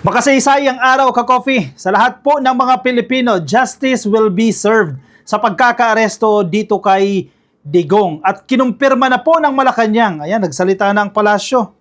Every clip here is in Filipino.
Makasaysayang araw ka-coffee. Sa lahat po ng mga Pilipino, justice will be served sa pagkakaaresto dito kay Digong. At kinumpirma na po ng Malacanang. Ayan, nagsalita na ang palasyo.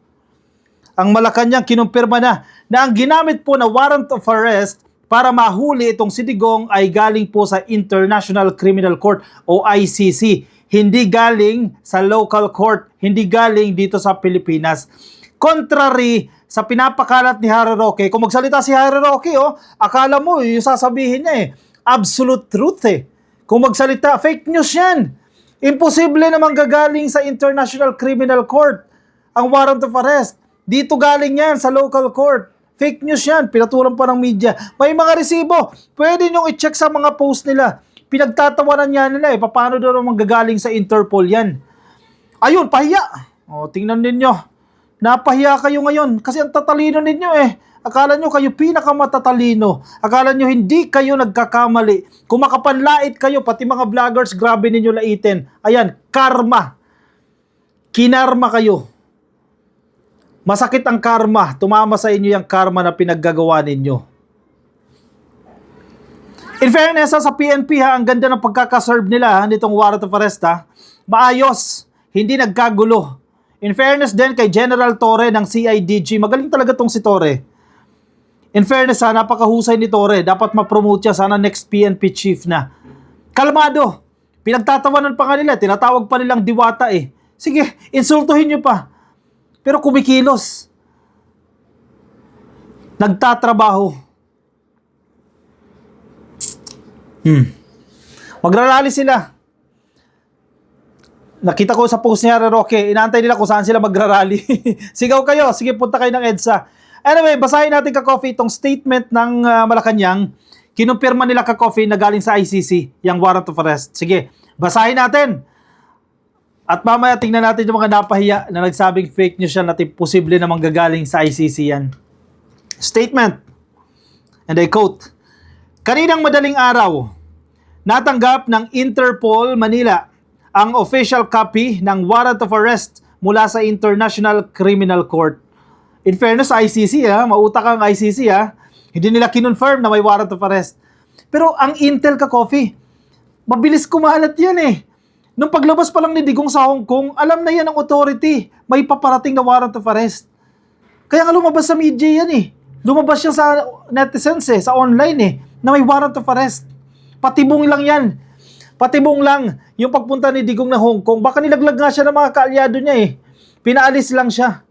Ang Malacanang kinumpirma na ang ginamit po na warrant of arrest para mahuli itong si Digong ay galing po sa International Criminal Court o ICC. Hindi galing sa local court, hindi galing dito sa Pilipinas. Contrary sa pinapakalat ni Harry Roque, kung magsalita si Harry Roque, akala mo yung sasabihin niya absolute truth Kung magsalita, fake news yan. Imposible namang gagaling sa International Criminal Court ang warrant of arrest. Dito galing yan sa local court. Fake news yan, pinatulan pa ng media. May mga resibo, pwede nyo i-check sa mga post nila. Pinagtatawanan niya nila paano daw naman gagaling sa Interpol yan. Ayun, pahiya. Tingnan ninyo. Napahiya kayo ngayon kasi ang tatalino ninyo Akala nyo kayo pinakamatatalino. Akala nyo hindi kayo nagkakamali. Kung makapanlait kayo, pati mga vloggers, grabe ninyo laitin. Ayan, karma. Kinarma kayo. Masakit ang karma. Tumama sa inyo yung karma na pinaggagawa ninyo. In fairness, sa PNP, ang ganda ng pagkakaserve nila nitong warrant of arrest. Maayos. Hindi nagkagulo. In fairness din kay General Torre ng CIDG, magaling talaga tong si Torre. In fairness napakahusay ni Torre, dapat ma-promote siya, sana next PNP chief na. Kalmado, pinagtatawanan pa kanila, tinatawag pa nilang diwata Sige, insultuhin nyo pa. Pero kumikilos. Nagtatrabaho. Magrarally sila. Nakita ko sa post ni Harry Roque, inaantay nila kung saan sila magrarally. Sigaw kayo, sige punta kayo ng EDSA. Anyway, basahin natin ka-coffee itong statement ng Malacanang. Kinumpirma nila ka-coffee na galing sa ICC, yung warrant of arrest. Sige, basahin natin. At mamaya tingnan natin yung mga napahiya na nagsabing fake news yan at posible na manggagaling sa ICC yan. Statement, and I quote, "Kaninang madaling araw, natanggap ng Interpol Manila ang official copy ng warrant of arrest mula sa International Criminal Court." In fairness sa ICC, mautak ang ICC, hindi nila kinonfirm na may warrant of arrest. Pero ang intel ka-coffee, mabilis kumalat yan Nung paglabas pa lang ni Digong sa Hong Kong, alam na yan ng authority, may paparating na warrant of arrest. Kaya nga lumabas sa media yan Lumabas siya sa netizens sa online na may warrant of arrest. Patibong lang yan. Patibong lang yung pagpunta ni Digong na Hong Kong. Baka nilaglag nga siya ng mga kaalyado niya Pinaalis lang siya.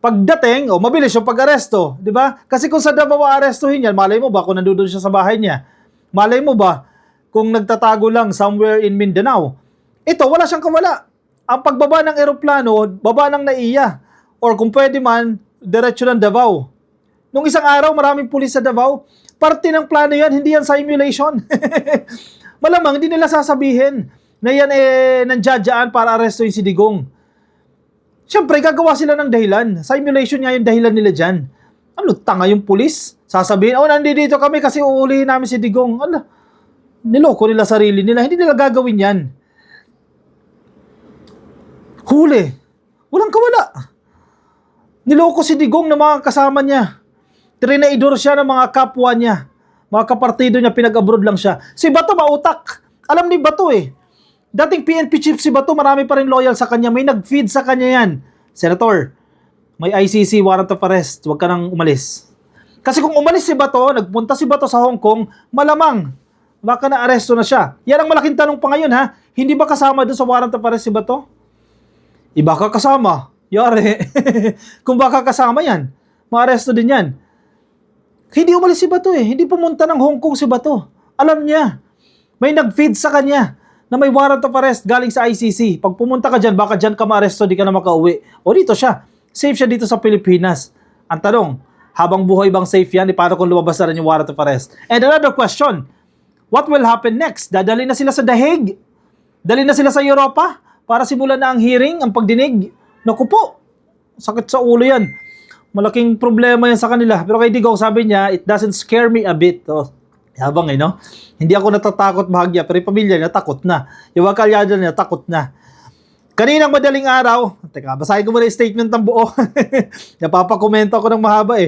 Pagdating, mabilis yung pag-aresto, di ba? Kasi kung sa Davao arestuhin yan, malay mo ba kung nandoon siya sa bahay niya? Malay mo ba kung nagtatago lang somewhere in Mindanao? Ito, wala siyang kawala. Ang pagbaba ng eroplano, baba ng NAIA. Or kung pwede man, diretso ng Davao. Nung isang araw, maraming pulis sa Davao. Parte ng plano yan, hindi yan simulation. Malamang hindi nila sasabihin na yan nandiyadyaan para arestuin si Digong. Siyempre, gagawa sila ng dahilan. Simulation nga yung dahilan nila dyan. Ano, tanga yung pulis? Sasabihin, nandito kami kasi uulihin namin si Digong. Niloko nila sarili nila. Hindi nila gagawin yan. Huli. Walang kawala. Niloko si Digong ng mga kasama niya. Trinaidor siya ng mga kapwa niya. Mga kapartido niya, pinag-abroad lang siya. Si Bato mautak. Alam ni Bato Dating PNP chief si Bato, marami pa rin loyal sa kanya. May nag-feed sa kanya yan. Senator, may ICC warrant of arrest. Huwag ka nang umalis. Kasi kung umalis si Bato, nagpunta si Bato sa Hong Kong, malamang, baka na-aresto na siya. Yan ang malaking tanong pa ngayon Hindi ba kasama doon sa warrant of arrest si Bato? Iba ka kasama. Yari. Kung baka kasama yan, ma-aresto din yan. Hindi umalis si Bato Hindi pumunta ng Hong Kong si Bato. Alam niya. May nag-feed sa kanya na may warrant of arrest galing sa ICC. Pag pumunta ka dyan, baka dyan ka ma-aresto, di ka na makauwi. O dito siya. Safe siya dito sa Pilipinas. Ang tanong, habang buhay bang safe yan? Paano kung lumabas na rin yung warrant of arrest? And another question, what will happen next? Dadali na sila sa The Hague? Dali na sila sa Europa? Para simulan na ang hearing, ang pagdinig? Naku po, sakit sa ulo yan. Malaking problema yan sa kanila. Pero kay Digong, sabi niya, it doesn't scare me a bit. Habang hindi ako natatakot bahagya, pero yung pamilya niya takot na. Yung mga kalyado niya takot na. Kaninang madaling araw, teka, basahin ko muna yung statement ng buo. Napapakomento ako ng mahaba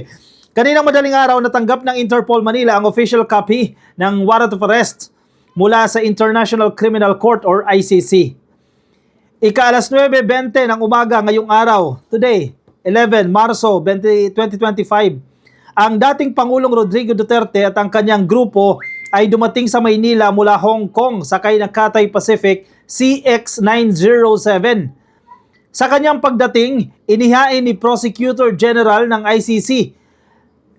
Kaninang madaling araw, natanggap ng Interpol Manila ang official copy ng warrant of arrest mula sa International Criminal Court or ICC. Ika-alas 9:20 ng umaga ngayong araw, today, 11 Marso 2025, ang dating Pangulong Rodrigo Duterte at ang kanyang grupo ay dumating sa Maynila mula Hong Kong sakay ng Cathay Pacific CX-907. Sa kanyang pagdating, inihain ni Prosecutor General ng ICC.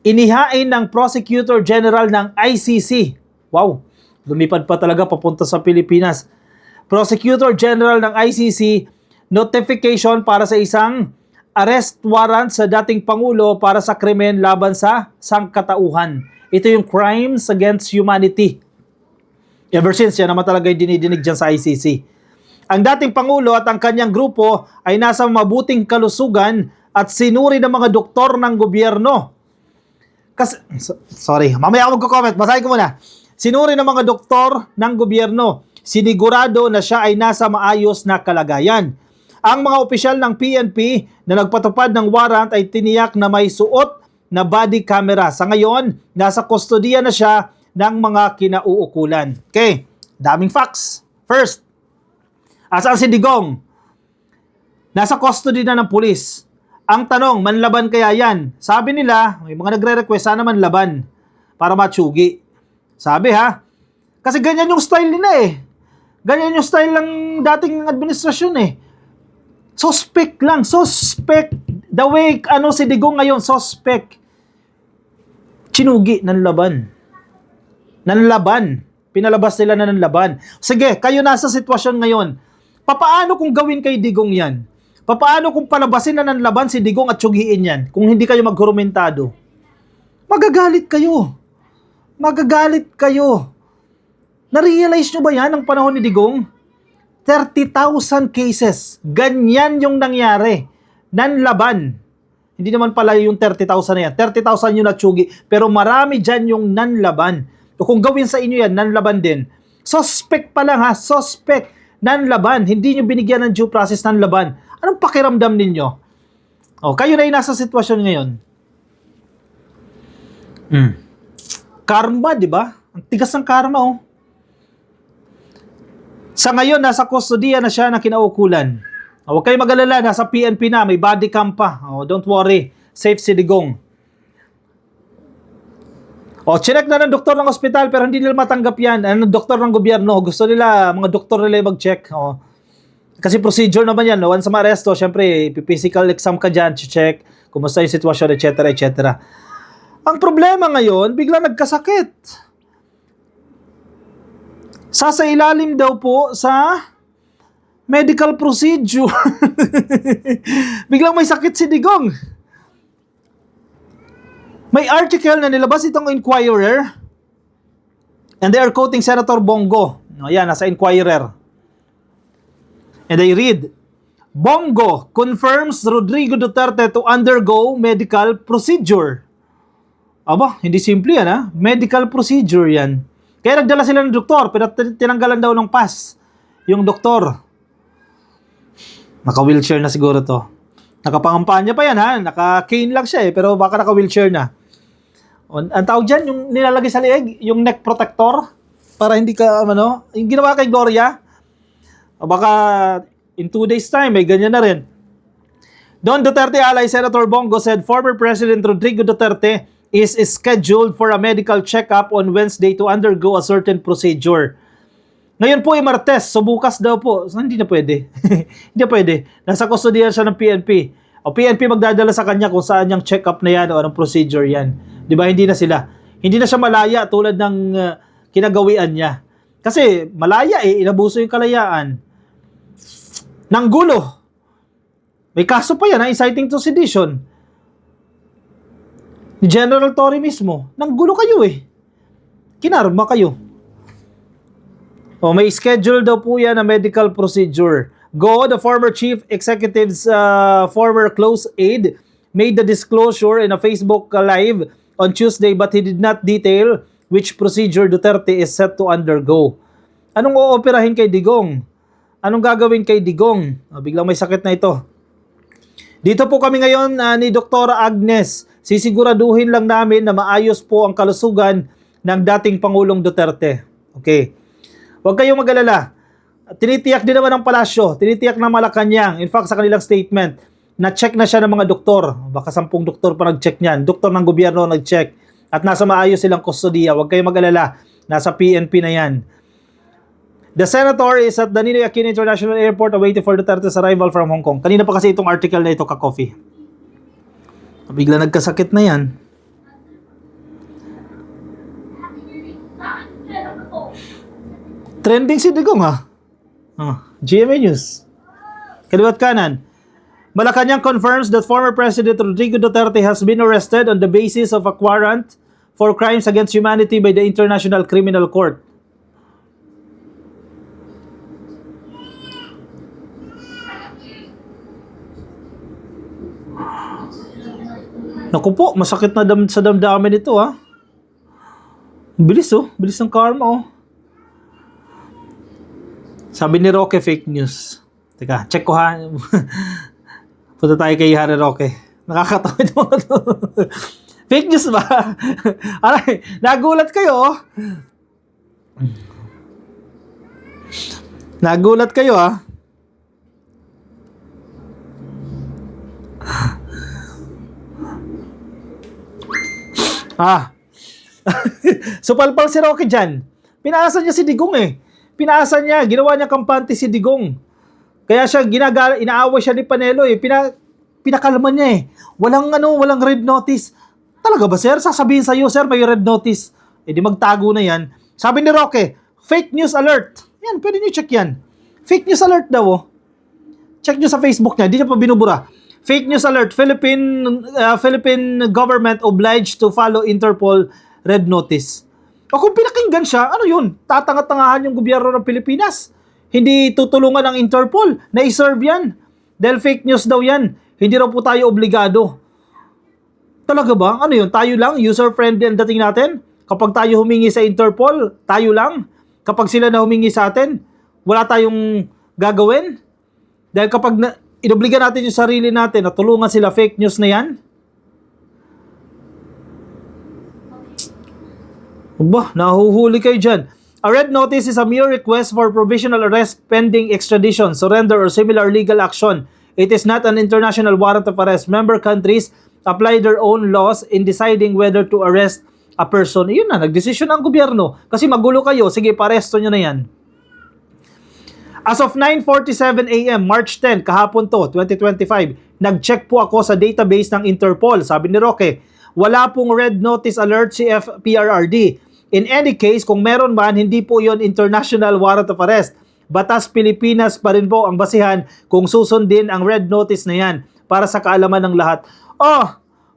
Inihain ng Prosecutor General ng ICC. Wow, lumipad pa talaga papunta sa Pilipinas. Prosecutor General ng ICC, notification para sa isang arrest warrant sa dating Pangulo para sa krimen laban sa sangkatauhan. Ito yung crimes against humanity. Ever since, yan naman talaga yung dinidinig dyan sa ICC. Ang dating Pangulo at ang kanyang grupo ay nasa mabuting kalusugan at sinuri ng mga doktor ng gobyerno. Sorry, mamaya ako magko-comment. Basahin ko muna. Sinuri ng mga doktor ng gobyerno. Sinigurado na siya ay nasa maayos na kalagayan. Ang mga opisyal ng PNP na nagpatupad ng warrant ay tiniyak na may suot na body camera. Sa ngayon, nasa kustodiya na siya ng mga kinauukulan. Okay, daming facts. First, asaan si Digong? Nasa custody na ng pulis. Ang tanong, manlaban kaya yan? Sabi nila, may mga nagre-request, sana manlaban para matsugi. Sabi kasi ganyan yung style nila Ganyan yung style ng dating administrasyon Suspect lang, suspect. The way, si Digong ngayon, suspect. Chinugi ng laban. Pinalabas nila na ng laban. Sige, kayo nasa sitwasyon ngayon. Papaano kung gawin kay Digong yan? Papaano kung palabasin na ng laban si Digong at tsugiin yan? Kung hindi kayo maghurumentado? Magagalit kayo. Na-realize nyo ba yan ang panahon ni Digong? 30,000 cases. Ganyan yung nangyari. Nanlaban. Hindi naman pala yung 30,000 na yan. 30,000 yung natsugi. Pero marami dyan yung nanlaban. So kung gawin sa inyo yan, nanlaban din. Suspect pa lang suspect. Nanlaban. Hindi nyo binigyan ng due process nanlaban. Anong pakiramdam ninyo? Kayo na yung nasa sitwasyon ngayon. Karma, di ba? Ang tigas ng karma, Sa ngayon, nasa kustodiya na siya na kinaukulan. Huwag kayo mag-alala, nasa PNP na, may body cam pa. Don't worry, safe si Digong. Chinek na ng doktor ng ospital pero hindi nila matanggap yan. Doktor ng gobyerno, gusto nila, mga doktor nila mag-check. Kasi procedure naman yan. Once ma-aresto, syempre, physical exam ka dyan, check, kumusta yung sitwasyon, etc. Ang problema ngayon, bigla nagkasakit. Sa ilalim daw po sa medical procedure. Biglang may sakit si Digong. May article na nilabas itong Inquirer and they are quoting Senator Bongo. Yan, nasa Inquirer. And I read, Bongo confirms Rodrigo Duterte to undergo medical procedure. Aba, hindi simple yan Medical procedure yan. Kaya nagdala sila ng doktor, pero tinanggalan daw ng pass yung doktor. Naka-wheelchair na siguro to. Nakapangampanya pa yan Naka-cane lang siya pero baka naka-wheelchair na. Ang tawag dyan, yung nilalagay sa leeg, yung neck protector, para hindi ka, yung ginawa kay Gloria. Baka in 2 days time, may ganyan na rin. Don Duterte ally Senator Bongo said former President Rodrigo Duterte is scheduled for a medical checkup on Wednesday to undergo a certain procedure. Ngayon po ay Martes, so bukas daw po. So, hindi na pwede. Hindi na pwede. Nasa kustodiyan siya ng PNP. PNP magdadala sa kanya kung saan yung check-up na yan o anong procedure yan. Di ba? Hindi na sila. Hindi na siya malaya tulad ng kinagawian niya. Kasi malaya inabuso yung kalayaan. Nanggulo. May kaso pa yan inciting to sedition. Ni General Torre mismo. Nanggulo kayo Kinarma kayo. May schedule daw po yan na medical procedure. Go, the former chief executive's former close aide, made the disclosure in a Facebook live on Tuesday but he did not detail which procedure Duterte is set to undergo. Anong ooperahin kay Digong? Anong gagawin kay Digong? Biglang may sakit na ito. Dito po kami ngayon ni Dr. Agnes, Sisiguraduhin lang namin na maayos po ang kalusugan ng dating Pangulong Duterte. Okay. Huwag kayong mag-alala. Tinitiyak din naman ng palasyo, tinitiyak ng Malacanang, in fact sa kanilang statement, na-check na siya ng mga doktor. Baka 10 doktor pa nag-check niyan. Doktor ng gobyerno nag-check. At nasa maayos silang kustodiya. Huwag kayong mag-alala. Nasa PNP na yan. The senator is at the Ninoy Aquino International Airport awaiting for Duterte's arrival from Hong Kong. Kanina pa kasi itong article na ito, ka-coffee. Bigla nagkasakit na yan. Trending si Digong GMA News. Kaliwat kanan. Malacanang confirms that former President Rodrigo Duterte has been arrested on the basis of a warrant for crimes against humanity by the International Criminal Court. Naku po, masakit na sa damdamin ito Bilis bilis ng karma Sabi ni Roque, fake news. Teka, check ko Punta tayo kay Harry Roque. Nakakatawa ito mga to. Fake news ba? Aray, nagulat kayo Nagulat kayo Supalpal si Roque dyan. Pinaasa niya si Digong Pinaasa niya, ginawa niya kampante si Digong. Kaya siya inaaway siya ni Panelo pinakalman niya Walang red notice. Talaga ba sir? Sasabihin sa iyo sir may red notice. Di magtago na yan. Sabi ni Roque, fake news alert. Yan, pwede niyo check yan. Fake news alert daw Check niyo sa Facebook niya, hindi niya pa binubura. Fake news alert, Philippine government obliged to follow Interpol red notice. O kung pinakinggan siya, ano yun? Tatanga-tangahan yung gobyerno ng Pilipinas. Hindi tutulungan ng Interpol na i-serve yan. Dahil fake news daw yan. Hindi raw po tayo obligado. Talaga ba? Ano yun? Tayo lang? User-friendly ang dating natin? Kapag tayo humingi sa Interpol, tayo lang? Kapag sila na humingi sa atin, wala tayong gagawin? Dahil kapag inobliga natin yung sarili natin na tulungan sila, fake news na yan? Nahuhuli kayo dyan. A red notice is a mere request for provisional arrest pending extradition, surrender, or similar legal action. It is not an international warrant of arrest. Member countries apply their own laws in deciding whether to arrest a person. Yun na, nagdesisyon ang gobyerno. Kasi magulo kayo, sige, paresto nyo na yan. As of 9:47 a.m., March 10, kahapon to, 2025, nag-check po ako sa database ng Interpol. Sabi ni Roque, wala pong red notice alert si PRRD. In any case, kung meron man, hindi po yon international warrant of arrest. Batas Pilipinas pa rin po ang basihan kung susundin ang red notice na yan para sa kaalaman ng lahat.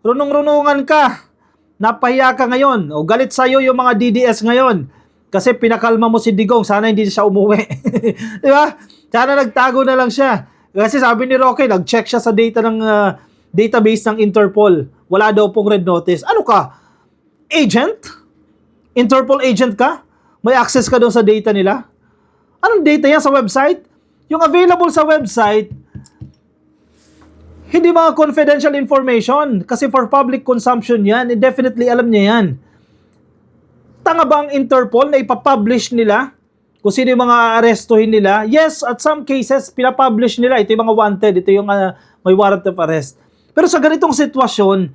Runong-runungan ka. Napahiya ka ngayon. O galit sa'yo yung mga DDS ngayon. Kasi pinakalma mo si Digong. Sana hindi siya umuwi. Di ba? Sana nagtago na lang siya. Kasi sabi ni Roque, nag-check siya sa data ng database ng Interpol. Wala daw pong red notice. Ano ka? Agent? Interpol agent ka? May access ka doon sa data nila? Anong data yan sa website? Yung available sa website, hindi mga confidential information. Kasi for public consumption yan, definitely alam niya yan. Tanga ba ang Interpol na ipapublish nila kung sino yung mga arestuhin nila? Yes, at some cases, pinapublish nila. Ito yung mga wanted, ito yung may warrant of arrest. Pero sa ganitong sitwasyon,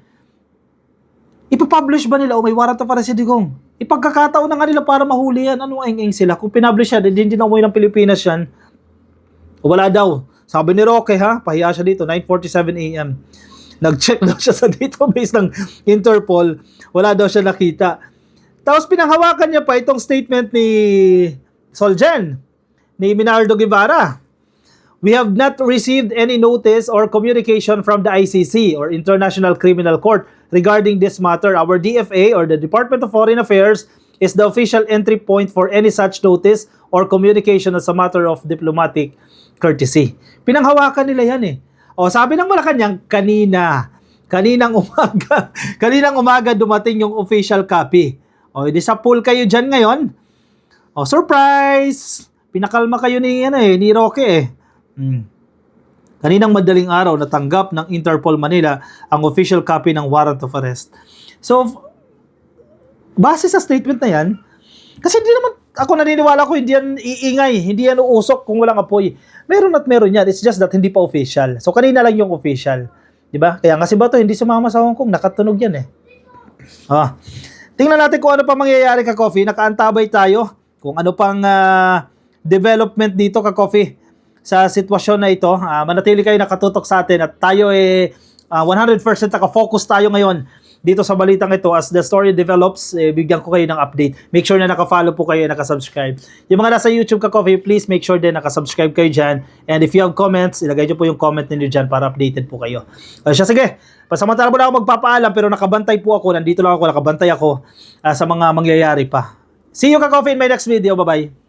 ipapublish ba nila o may warrant of arrest si Digong? Ipagkakataon na nga nila para mahuli yan. Anong eng-eng sila? Kung pinablish siya, hindi na umuwi ng Pilipinas yan. Wala daw. Sabi ni Roque pahiya siya dito, 9:47 a.m. Nag-check daw siya sa database ng Interpol. Wala daw siya nakita. Tapos pinanghawakan niya pa itong statement ni Solgen, ni Minardo Guevara. We have not received any notice or communication from the ICC or International Criminal Court regarding this matter. Our DFA or the Department of Foreign Affairs is the official entry point for any such notice or communication as a matter of diplomatic courtesy. Pinanghawakan nila yan O sabi ng Malacanang, kaninang umaga dumating yung official copy. O di sa pool kayo dyan ngayon. O surprise! Pinakalma kayo ni Roque Kaninang madaling araw, natanggap ng Interpol Manila ang official copy ng warrant of arrest. So, base sa statement na yan, kasi hindi naman, ako naniniwala ko, hindi yan iingay, hindi yan uusok kung walang apoy. Meron at meron yan, it's just that hindi pa official. So, kanina lang yung official. Diba? Kaya nga si Bato, hindi sumama sa Hong Kong, nakatunog yan eh. Tingnan natin kung ano pa mangyayari ka Coffee. Nakaantabay tayo kung ano pang development dito ka Coffee sa sitwasyon na ito. Manatili kayo nakatutok sa atin at tayo 100% nakafocus tayo ngayon dito sa balitang ito. As the story develops, bigyan ko kayo ng update. Make sure na nakafollow po kayo, nakasubscribe. Yung mga nasa YouTube ka Coffee, please make sure din nakasubscribe kayo dyan. And if you have comments, ilagay nyo po yung comment ninyo dyan para updated po kayo. Sige, pasamantala mo na ako magpapaalam pero nakabantay po ako. Nandito lang ako, nakabantay ako sa mga mangyayari pa. See you ka Coffee in my next video. Bye-bye.